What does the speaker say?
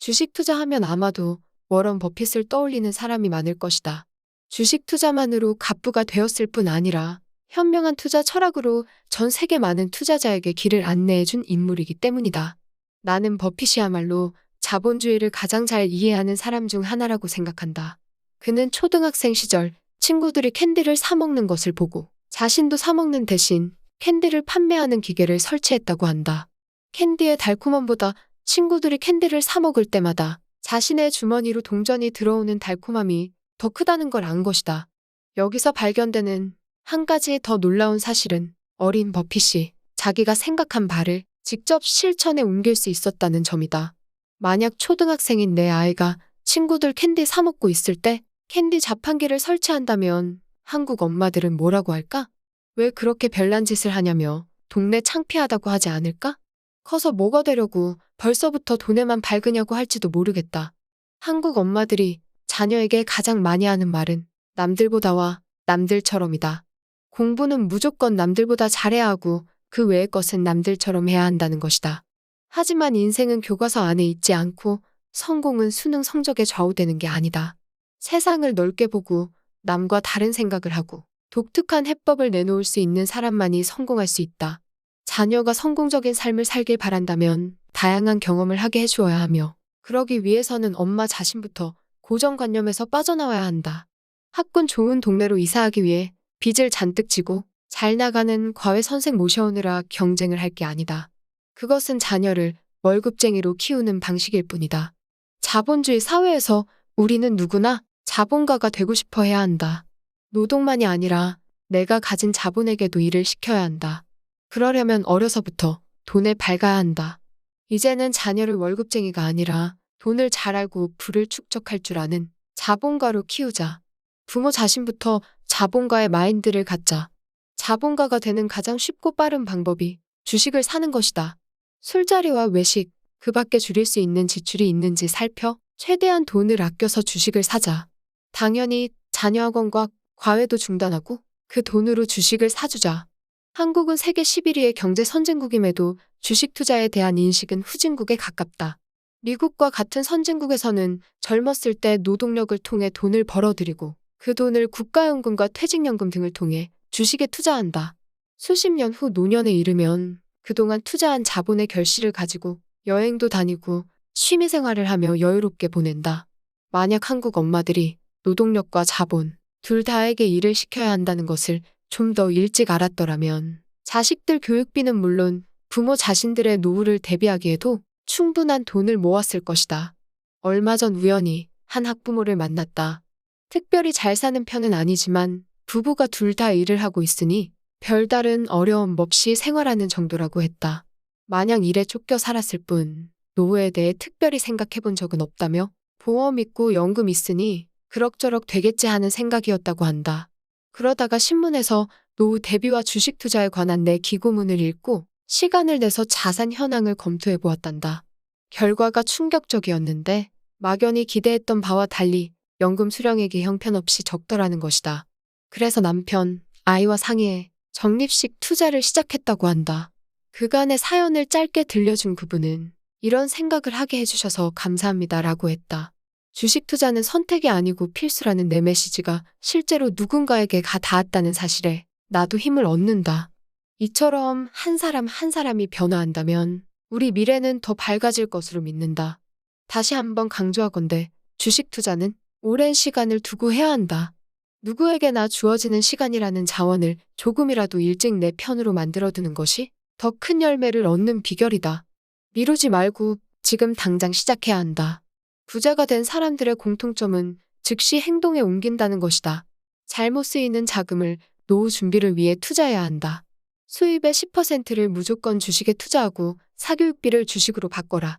주식 투자하면 아마도 워런 버핏을 떠올리는 사람이 많을 것이다. 주식 투자만으로 갑부가 되었을 뿐 아니라 현명한 투자 철학으로 전 세계 많은 투자자에게 길을 안내해준 인물이기 때문이다. 나는 버핏이야말로 자본주의를 가장 잘 이해하는 사람 중 하나라고 생각한다. 그는 초등학생 시절 친구들이 캔디를 사 먹는 것을 보고 자신도 사 먹는 대신 캔디를 판매하는 기계를 설치했다고 한다. 캔디의 달콤함보다 친구들이 캔디를 사 먹을 때마다 자신의 주머니로 동전이 들어오는 달콤함이 더 크다는 걸 안 것이다. 여기서 발견되는 한 가지 더 놀라운 사실은 어린 버핏이 자기가 생각한 바를 직접 실천에 옮길 수 있었다는 점이다. 만약 초등학생인 내 아이가 친구들 캔디 사 먹고 있을 때 캔디 자판기를 설치한다면 한국 엄마들은 뭐라고 할까? 왜 그렇게 별난 짓을 하냐며 동네 창피하다고 하지 않을까? 커서 뭐가 되려고 벌써부터 돈에만 밝으냐고 할지도 모르겠다. 한국 엄마들이 자녀에게 가장 많이 하는 말은 남들보다와 남들처럼이다. 공부는 무조건 남들보다 잘해야 하고 그 외의 것은 남들처럼 해야 한다는 것이다. 하지만 인생은 교과서 안에 있지 않고 성공은 수능 성적에 좌우되는 게 아니다. 세상을 넓게 보고 남과 다른 생각을 하고 독특한 해법을 내놓을 수 있는 사람만이 성공할 수 있다. 자녀가 성공적인 삶을 살길 바란다면 다양한 경험을 하게 해주어야 하며 그러기 위해서는 엄마 자신부터 고정관념에서 빠져나와야 한다. 학군 좋은 동네로 이사하기 위해 빚을 잔뜩 지고 잘 나가는 과외 선생 모셔오느라 경쟁을 할 게 아니다. 그것은 자녀를 월급쟁이로 키우는 방식일 뿐이다. 자본주의 사회에서 우리는 누구나 자본가가 되고 싶어 해야 한다. 노동만이 아니라 내가 가진 자본에게도 일을 시켜야 한다. 그러려면 어려서부터 돈에 밝아야 한다. 이제는 자녀를 월급쟁이가 아니라 돈을 잘 알고 부를 축적할 줄 아는 자본가로 키우자. 부모 자신부터 자본가의 마인드를 갖자. 자본가가 되는 가장 쉽고 빠른 방법이 주식을 사는 것이다. 술자리와 외식, 그 밖에 줄일 수 있는 지출이 있는지 살펴 최대한 돈을 아껴서 주식을 사자. 당연히 자녀 학원과 과외도 중단하고 그 돈으로 주식을 사주자. 한국은 세계 11위의 경제 선진국임에도 주식 투자에 대한 인식은 후진국에 가깝다. 미국과 같은 선진국에서는 젊었을 때 노동력을 통해 돈을 벌어들이고 그 돈을 국가연금과 퇴직연금 등을 통해 주식에 투자한다. 수십 년 후 노년에 이르면 그동안 투자한 자본의 결실을 가지고 여행도 다니고 취미생활을 하며 여유롭게 보낸다. 만약 한국 엄마들이 노동력과 자본 둘 다에게 일을 시켜야 한다는 것을 좀 더 일찍 알았더라면 자식들 교육비는 물론 부모 자신들의 노후를 대비하기에도 충분한 돈을 모았을 것이다. 얼마 전 우연히 한 학부모를 만났다. 특별히 잘 사는 편은 아니지만 부부가 둘 다 일을 하고 있으니 별다른 어려움 없이 생활하는 정도라고 했다. 마냥 일에 쫓겨 살았을 뿐 노후에 대해 특별히 생각해 본 적은 없다며 보험 있고 연금 있으니 그럭저럭 되겠지 하는 생각이었다고 한다. 그러다가 신문에서 노후 대비와 주식 투자에 관한 내 기고문을 읽고 시간을 내서 자산 현황을 검토해 보았단다. 결과가 충격적이었는데 막연히 기대했던 바와 달리 연금 수령액이 형편없이 적더라는 것이다. 그래서 남편, 아이와 상의해 적립식 투자를 시작했다고 한다. 그간의 사연을 짧게 들려준 그분은 이런 생각을 하게 해주셔서 감사합니다라고 했다. 주식 투자는 선택이 아니고 필수라는 내 메시지가 실제로 누군가에게 닿았다는 사실에 나도 힘을 얻는다. 이처럼 한 사람 한 사람이 변화한다면 우리 미래는 더 밝아질 것으로 믿는다. 다시 한번 강조하건대 주식 투자는 오랜 시간을 두고 해야 한다. 누구에게나 주어지는 시간이라는 자원을 조금이라도 일찍 내 편으로 만들어두는 것이 더 큰 열매를 얻는 비결이다. 미루지 말고 지금 당장 시작해야 한다. 부자가 된 사람들의 공통점은 즉시 행동에 옮긴다는 것이다. 잘못 쓰이는 자금을 노후 준비를 위해 투자해야 한다. 수입의 10%를 무조건 주식에 투자하고 사교육비를 주식으로 바꿔라.